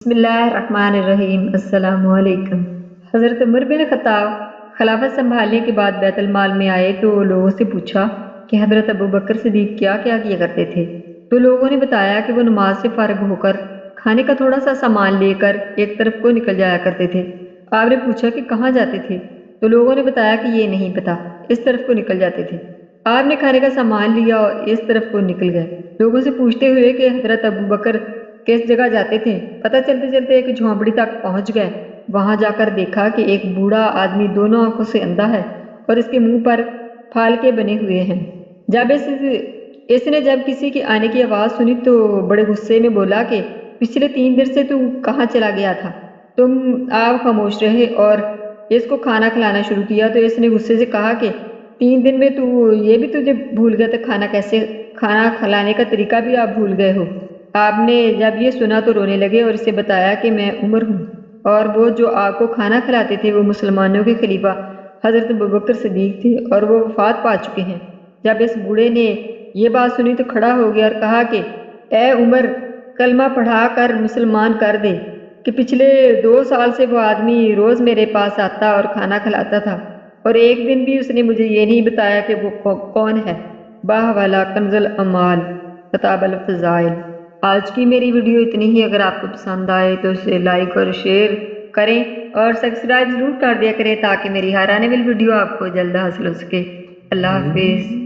بسم اللہ الرحمن الرحیم۔ السلام علیکم۔ حضرت عمر بن خطاب خلافت سنبھالنے کے بعد بیت المال میں آئے تو لوگوں سے پوچھا کہ حضرت ابو بکر صدیق کیا کرتے تھے، تو لوگوں نے بتایا کہ وہ نماز سے فارغ ہو کر کھانے کا تھوڑا سا سامان لے کر ایک طرف کو نکل جایا کرتے تھے۔ آپ نے پوچھا کہ کہاں جاتے تھے، تو لوگوں نے بتایا کہ یہ نہیں پتا، اس طرف کو نکل جاتے تھے۔ آپ نے کھانے کا سامان لیا اور اس طرف کو نکل گئے۔ لوگوں سے پوچھتے ہوئے کہ حضرت ابو بکر کس جگہ جاتے تھے، پتہ چلتے چلتے ایک جھونپڑی تک پہنچ گئے۔ وہاں جا کر دیکھا کہ ایک بوڑھا آدمی دونوں آنکھوں سے اندھا ہے اور اس کے منہ پر پھالکے بنے ہوئے ہیں۔ اس نے جب کسی کے آنے کی آواز سنی تو بڑے غصے میں بولا کہ پچھلے 3 دن سے تو کہاں چلا گیا تھا؟ آپ خاموش رہے اور اس کو کھانا کھلانا شروع کیا تو اس نے غصے سے کہا کہ 3 دن میں تو یہ بھی تجھے بھول گیا تو کھانا کھلانے کا طریقہ بھی آپ بھول گئے ہو۔ آپ نے جب یہ سنا تو رونے لگے اور اسے بتایا کہ میں عمر ہوں اور وہ جو آپ کو کھانا کھلاتے تھے وہ مسلمانوں کے خلیفہ حضرت ابوبکر صدیق تھے اور وہ وفات پا چکے ہیں۔ جب اس بوڑھے نے یہ بات سنی تو کھڑا ہو گیا اور کہا کہ اے عمر، کلمہ پڑھا کر مسلمان کر دے کہ پچھلے 2 سال سے وہ آدمی روز میرے پاس آتا اور کھانا کھلاتا تھا اور ایک دن بھی اس نے مجھے یہ نہیں بتایا کہ وہ کون ہے۔ باہ والا کنز الاعمال کتاب الفضائل۔ آج کی میری ویڈیو اتنی ہی۔ اگر آپ کو پسند آئے تو اسے لائک اور شیئر کریں اور سبسکرائب ضرور کر دیا کریں تاکہ میری ہر آنے والی ویڈیو آپ کو جلد حاصل ہو سکے۔ اللہ حافظ۔